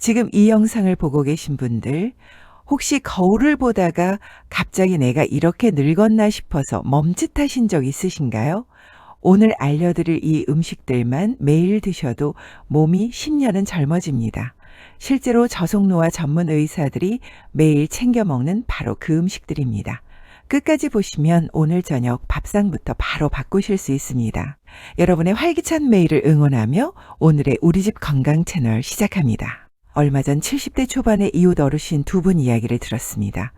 지금 이 영상을 보고 계신 분들, 혹시 거울을 보다가 갑자기 내가 이렇게 늙었나 싶어서 멈칫하신 적 있으신가요? 오늘 알려드릴 이 음식들만 매일 드셔도 몸이 10년은 젊어집니다. 실제로 저속노화 전문 의사들이 매일 챙겨 먹는 바로 그 음식들입니다. 끝까지 보시면 오늘 저녁 밥상부터 바로 바꾸실 수 있습니다. 여러분의 활기찬 매일을 응원하며 오늘의 우리집 건강 채널 시작합니다. 얼마 전 70대 초반의 이웃 어르신 두 분 이야기를 들었습니다.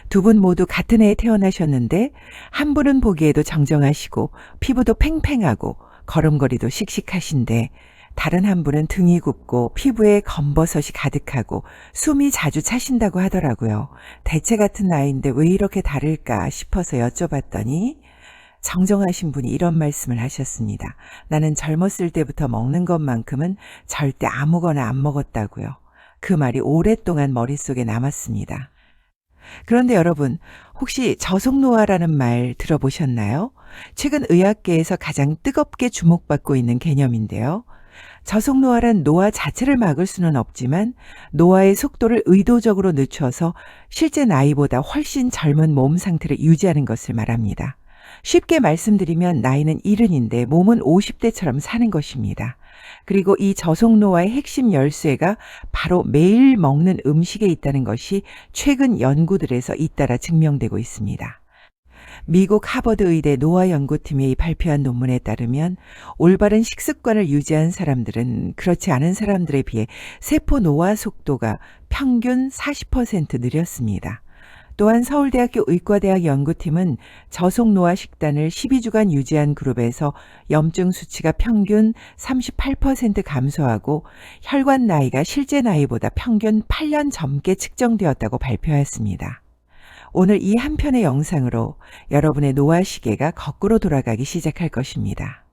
두 분 모두 같은 해에 태어나셨는데 한 분은 보기에도 정정하시고 피부도 팽팽하고 걸음걸이도 씩씩하신데 다른 한 분은 등이 굽고 피부에 검버섯이 가득하고 숨이 자주 차신다고 하더라고요. 대체 같은 나이인데 왜 이렇게 다를까 싶어서 여쭤봤더니 정정하신 분이 이런 말씀을 하셨습니다. 나는 젊었을 때부터 먹는 것만큼은 절대 아무거나 안 먹었다고요. 그 말이 오랫동안 머릿속에 남았습니다. 그런데 여러분, 혹시 저속노화라는 말 들어보셨나요? 최근 의학계에서 가장 뜨겁게 주목받고 있는 개념인데요. 저속노화란 노화 자체를 막을 수는 없지만 노화의 속도를 의도적으로 늦춰서 실제 나이보다 훨씬 젊은 몸 상태를 유지하는 것을 말합니다. 쉽게 말씀드리면 나이는 70인데 몸은 50대처럼 사는 것입니다. 그리고 이 저속노화의 핵심 열쇠가 바로 매일 먹는 음식에 있다는 것이 최근 연구들에서 잇따라 증명되고 있습니다. 미국 하버드 의대 노화 연구팀이 발표한 논문에 따르면 올바른 식습관을 유지한 사람들은 그렇지 않은 사람들에 비해 세포 노화 속도가 평균 40% 느렸습니다. 또한 서울대학교 의과대학 연구팀은 저속노화 식단을 12주간 유지한 그룹에서 염증 수치가 평균 38% 감소하고 혈관 나이가 실제 나이보다 평균 8년 젊게 측정되었다고 발표했습니다. 오늘 이 한 편의 영상으로 여러분의 노화 시계가 거꾸로 돌아가기 시작할 것입니다.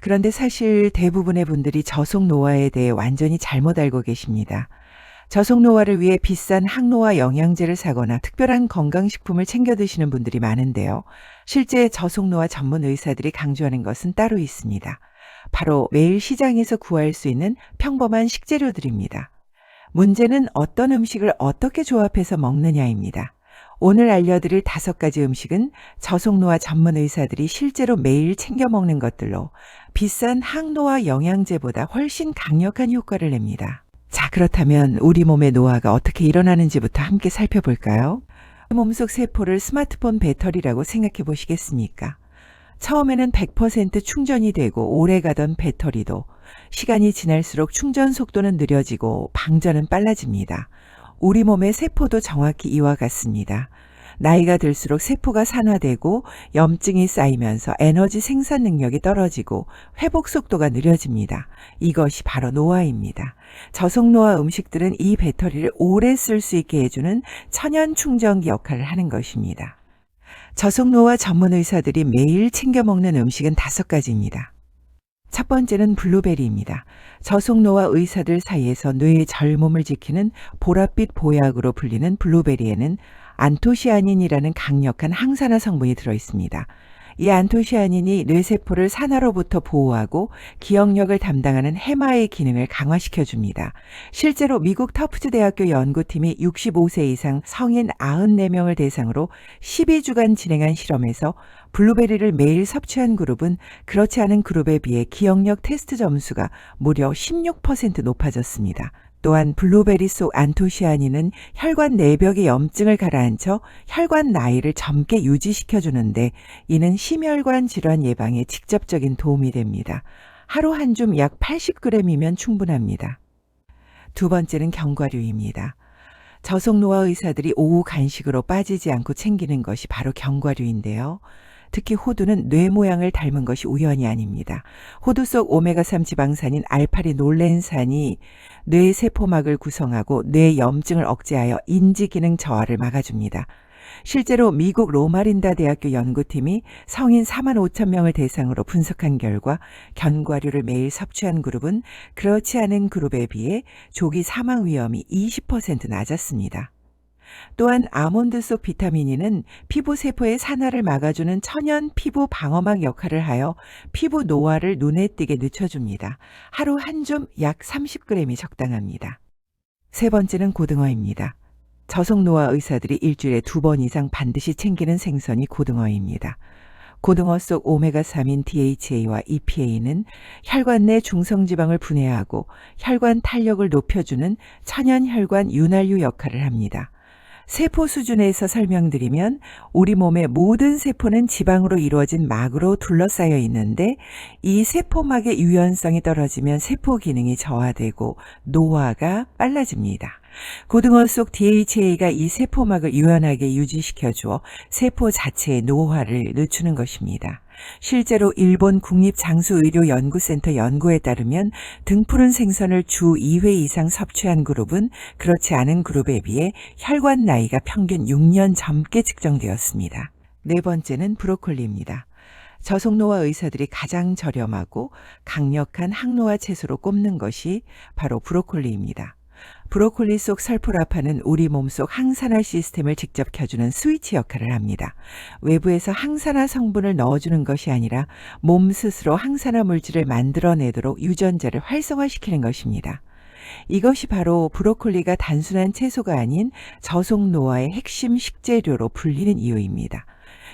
그런데 사실 대부분의 분들이 저속노화에 대해 완전히 잘못 알고 계십니다. 저속노화를 위해 비싼 항노화 영양제를 사거나 특별한 건강식품을 챙겨 드시는 분들이 많은데요. 실제 저속노화 전문 의사들이 강조하는 것은 따로 있습니다. 바로 매일 시장에서 구할 수 있는 평범한 식재료들입니다. 문제는 어떤 음식을 어떻게 조합해서 먹느냐입니다. 오늘 알려드릴 5가지 음식은 저속노화 전문 의사들이 실제로 매일 챙겨 먹는 것들로 비싼 항노화 영양제보다 훨씬 강력한 효과를 냅니다. 자, 그렇다면 우리 몸의 노화가 어떻게 일어나는지부터 함께 살펴볼까요? 몸속 세포를 스마트폰 배터리라고 생각해 보시겠습니까? 처음에는 100% 충전이 되고 오래가던 배터리도 시간이 지날수록 충전 속도는 느려지고 방전은 빨라집니다. 우리 몸의 세포도 정확히 이와 같습니다. 나이가 들수록 세포가 산화되고 염증이 쌓이면서 에너지 생산 능력이 떨어지고 회복 속도가 느려집니다. 이것이 바로 노화입니다. 저속노화 음식들은 이 배터리를 오래 쓸 수 있게 해주는 천연 충전기 역할을 하는 것입니다. 저속노화 전문 의사들이 매일 챙겨 먹는 음식은 5가지입니다. 첫 번째는 블루베리입니다. 저속노화 의사들 사이에서 뇌의 젊음을 지키는 보랏빛 보약으로 불리는 블루베리에는 안토시아닌이라는 강력한 항산화 성분이 들어있습니다. 이 안토시아닌이 뇌세포를 산화로부터 보호하고 기억력을 담당하는 해마의 기능을 강화시켜줍니다. 실제로 미국 터프즈 대학교 연구팀이 65세 이상 성인 94명을 대상으로 12주간 진행한 실험에서 블루베리를 매일 섭취한 그룹은 그렇지 않은 그룹에 비해 기억력 테스트 점수가 무려 16% 높아졌습니다. 또한 블루베리 속 안토시아닌은 혈관 내벽의 염증을 가라앉혀 혈관 나이를 젊게 유지시켜주는데 이는 심혈관 질환 예방에 직접적인 도움이 됩니다. 하루 한 줌 약 80g이면 충분합니다. 두 번째는 견과류입니다. 저속노화 의사들이 오후 간식으로 빠지지 않고 챙기는 것이 바로 견과류인데요. 특히 호두는 뇌 모양을 닮은 것이 우연이 아닙니다. 호두 속 오메가3 지방산인 알파리놀렌산이 뇌 세포막을 구성하고 뇌 염증을 억제하여 인지 기능 저하를 막아줍니다. 실제로 미국 로마린다 대학교 연구팀이 성인 45,000명을 대상으로 분석한 결과 견과류를 매일 섭취한 그룹은 그렇지 않은 그룹에 비해 조기 사망 위험이 20% 낮았습니다. 또한 아몬드 속 비타민 E는 피부 세포의 산화를 막아주는 천연 피부 방어막 역할을 하여 피부 노화를 눈에 띄게 늦춰줍니다. 하루 한 줌 약 30g이 적당합니다. 세 번째는 고등어입니다. 저속노화 의사들이 일주일에 2번 이상 반드시 챙기는 생선이 고등어입니다. 고등어 속 오메가3인 DHA와 EPA는 혈관 내 중성지방을 분해하고 혈관 탄력을 높여주는 천연혈관 윤활유 역할을 합니다. 세포 수준에서 설명드리면 우리 몸의 모든 세포는 지방으로 이루어진 막으로 둘러싸여 있는데 이 세포막의 유연성이 떨어지면 세포 기능이 저하되고 노화가 빨라집니다. 고등어 속 DHA가 이 세포막을 유연하게 유지시켜주어 세포 자체의 노화를 늦추는 것입니다. 실제로 일본 국립장수의료연구센터 연구에 따르면 등푸른 생선을 주 2회 이상 섭취한 그룹은 그렇지 않은 그룹에 비해 혈관 나이가 평균 6년 젊게 측정되었습니다. 네 번째는 브로콜리입니다. 저속노화 의사들이 가장 저렴하고 강력한 항노화 채소로 꼽는 것이 바로 브로콜리입니다. 브로콜리 속 설포라판은 우리 몸속 항산화 시스템을 직접 켜주는 스위치 역할을 합니다. 외부에서 항산화 성분을 넣어주는 것이 아니라 몸 스스로 항산화 물질을 만들어내도록 유전자를 활성화시키는 것입니다. 이것이 바로 브로콜리가 단순한 채소가 아닌 저속노화의 핵심 식재료로 불리는 이유입니다.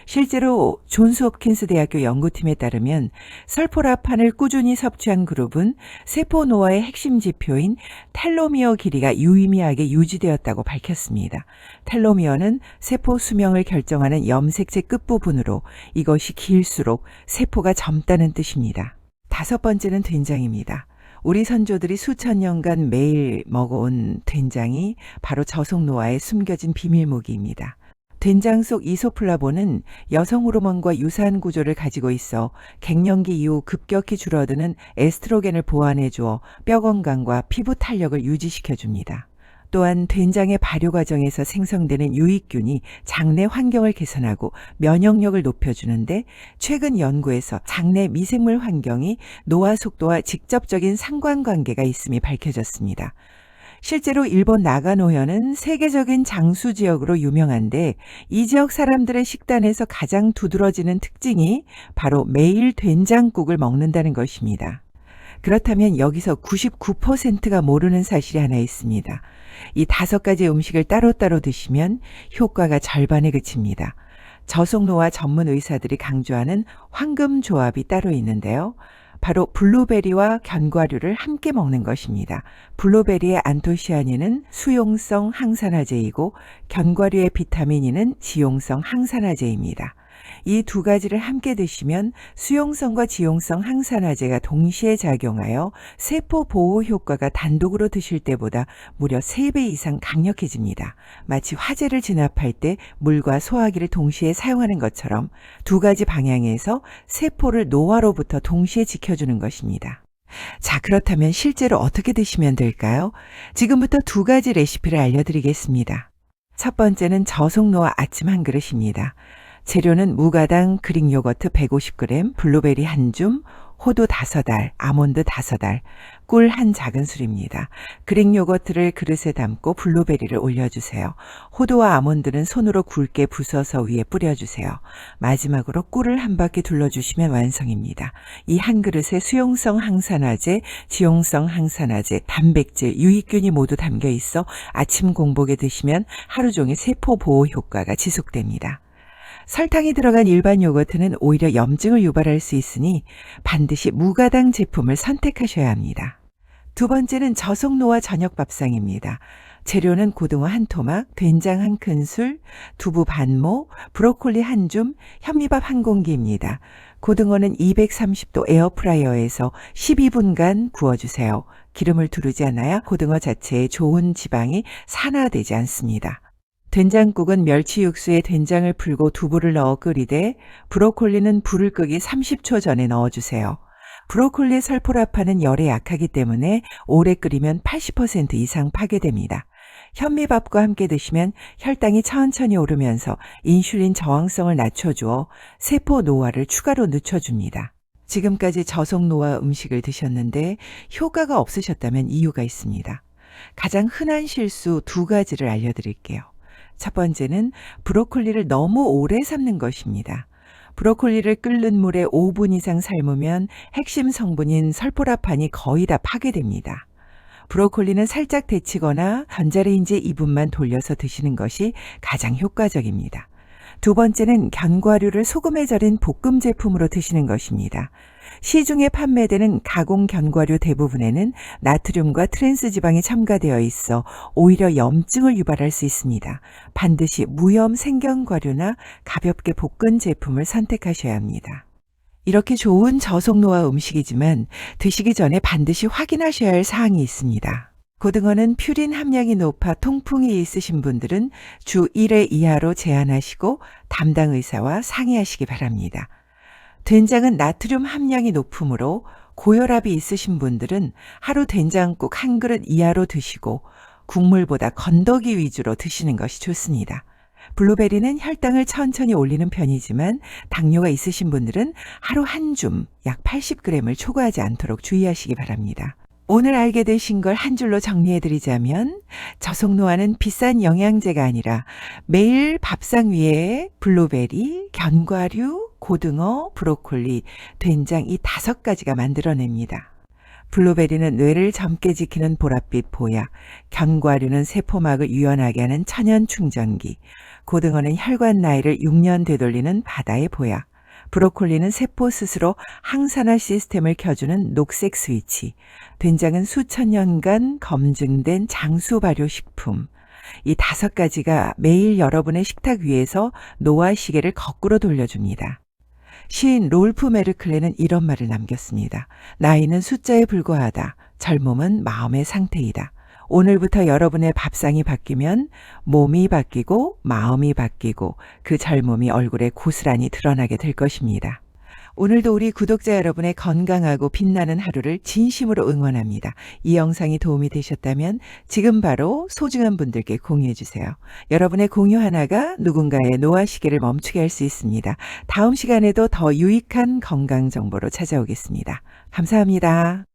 실제로 존스 홉킨스 대학교 연구팀에 따르면 설포라판을 꾸준히 섭취한 그룹은 세포 노화의 핵심 지표인 텔로미어 길이가 유의미하게 유지되었다고 밝혔습니다. 텔로미어는 세포 수명을 결정하는 염색체 끝부분으로 이것이 길수록 세포가 젊다는 뜻입니다. 다섯 번째는 된장입니다. 우리 선조들이 수천 년간 매일 먹어온 된장이 바로 저속노화의 숨겨진 비밀무기입니다. 된장 속 이소플라본은 여성 호르몬과 유사한 구조를 가지고 있어 갱년기 이후 급격히 줄어드는 에스트로겐을 보완해 주어 뼈 건강과 피부 탄력을 유지시켜 줍니다. 또한 된장의 발효 과정에서 생성되는 유익균이 장내 환경을 개선하고 면역력을 높여주는데 최근 연구에서 장내 미생물 환경이 노화 속도와 직접적인 상관관계가 있음이 밝혀졌습니다. 실제로 일본 나가노현은 세계적인 장수 지역으로 유명한데 이 지역 사람들의 식단에서 가장 두드러지는 특징이 바로 매일 된장국을 먹는다는 것입니다. 그렇다면 여기서 99%가 모르는 사실이 하나 있습니다. 이 5가지 음식을 따로따로 드시면 효과가 절반에 그칩니다. 저속노화 전문 의사들이 강조하는 황금 조합이 따로 있는데요. 바로 블루베리와 견과류를 함께 먹는 것입니다. 블루베리의 안토시아닌은 수용성 항산화제이고 견과류의 비타민이는 지용성 항산화제입니다. 이 2가지를 함께 드시면 수용성과 지용성 항산화제가 동시에 작용하여 세포 보호 효과가 단독으로 드실 때보다 무려 3배 이상 강력해집니다. 마치 화재를 진압할 때 물과 소화기를 동시에 사용하는 것처럼 2가지 방향에서 세포를 노화로부터 동시에 지켜주는 것입니다. 자, 그렇다면 실제로 어떻게 드시면 될까요? 지금부터 2가지 레시피를 알려드리겠습니다. 첫 번째는 저속노화 아침 한 그릇입니다. 재료는 무가당 그릭 요거트 150g, 블루베리 1줌, 호두 5알, 아몬드 5알, 꿀 1 작은술입니다. 그릭 요거트를 그릇에 담고 블루베리를 올려주세요. 호두와 아몬드는 손으로 굵게 부숴서 위에 뿌려주세요. 마지막으로 꿀을 한 바퀴 둘러주시면 완성입니다. 이 한 그릇에 수용성 항산화제, 지용성 항산화제, 단백질, 유익균이 모두 담겨 있어 아침 공복에 드시면 하루 종일 세포 보호 효과가 지속됩니다. 설탕이 들어간 일반 요거트는 오히려 염증을 유발할 수 있으니 반드시 무가당 제품을 선택하셔야 합니다. 두 번째는 저속노화 저녁 밥상입니다. 재료는 고등어 1토막, 된장 1큰술, 두부 반모, 브로콜리 1줌, 현미밥 1공기입니다. 고등어는 230도 에어프라이어에서 12분간 구워주세요. 기름을 두르지 않아야 고등어 자체에 좋은 지방이 산화되지 않습니다. 된장국은 멸치 육수에 된장을 풀고 두부를 넣어 끓이되 브로콜리는 불을 끄기 30초 전에 넣어주세요. 브로콜리 설포라판은 열에 약하기 때문에 오래 끓이면 80% 이상 파괴됩니다. 현미밥과 함께 드시면 혈당이 천천히 오르면서 인슐린 저항성을 낮춰주어 세포 노화를 추가로 늦춰줍니다. 지금까지 저속노화 음식을 드셨는데 효과가 없으셨다면 이유가 있습니다. 가장 흔한 실수 2가지를 알려드릴게요. 첫 번째는 브로콜리를 너무 오래 삶는 것입니다. 브로콜리를 끓는 물에 5분 이상 삶으면 핵심 성분인 설포라판이 거의 다 파괴됩니다. 브로콜리는 살짝 데치거나 전자레인지에 2분만 돌려서 드시는 것이 가장 효과적입니다. 두 번째는 견과류를 소금에 절인 볶음 제품으로 드시는 것입니다. 시중에 판매되는 가공 견과류 대부분에는 나트륨과 트랜스 지방이 첨가되어 있어 오히려 염증을 유발할 수 있습니다. 반드시 무염 생견과류나 가볍게 볶은 제품을 선택하셔야 합니다. 이렇게 좋은 저속노화 음식이지만 드시기 전에 반드시 확인하셔야 할 사항이 있습니다. 고등어는 퓨린 함량이 높아 통풍이 있으신 분들은 주 1회 이하로 제한하시고 담당 의사와 상의하시기 바랍니다. 된장은 나트륨 함량이 높으므로 고혈압이 있으신 분들은 하루 된장국 한 그릇 이하로 드시고 국물보다 건더기 위주로 드시는 것이 좋습니다. 블루베리는 혈당을 천천히 올리는 편이지만 당뇨가 있으신 분들은 하루 한 줌 약 80g을 초과하지 않도록 주의하시기 바랍니다. 오늘 알게 되신 걸 한 줄로 정리해드리자면 저속노화는 비싼 영양제가 아니라 매일 밥상 위에 블루베리, 견과류, 고등어, 브로콜리, 된장 이 5가지가 만들어냅니다. 블루베리는 뇌를 젊게 지키는 보랏빛 보약, 견과류는 세포막을 유연하게 하는 천연 충전기, 고등어는 혈관 나이를 6년 되돌리는 바다의 보약, 브로콜리는 세포 스스로 항산화 시스템을 켜주는 녹색 스위치, 된장은 수천 년간 검증된 장수 발효 식품. 이 5가지가 매일 여러분의 식탁 위에서 노화 시계를 거꾸로 돌려줍니다. 시인 롤프 메르클레는 이런 말을 남겼습니다. 나이는 숫자에 불과하다. 젊음은 마음의 상태이다. 오늘부터 여러분의 밥상이 바뀌면 몸이 바뀌고 마음이 바뀌고 그 젊음이 얼굴에 고스란히 드러나게 될 것입니다. 오늘도 우리 구독자 여러분의 건강하고 빛나는 하루를 진심으로 응원합니다. 이 영상이 도움이 되셨다면 지금 바로 소중한 분들께 공유해 주세요. 여러분의 공유 하나가 누군가의 노화 시계를 멈추게 할 수 있습니다. 다음 시간에도 더 유익한 건강 정보로 찾아오겠습니다. 감사합니다.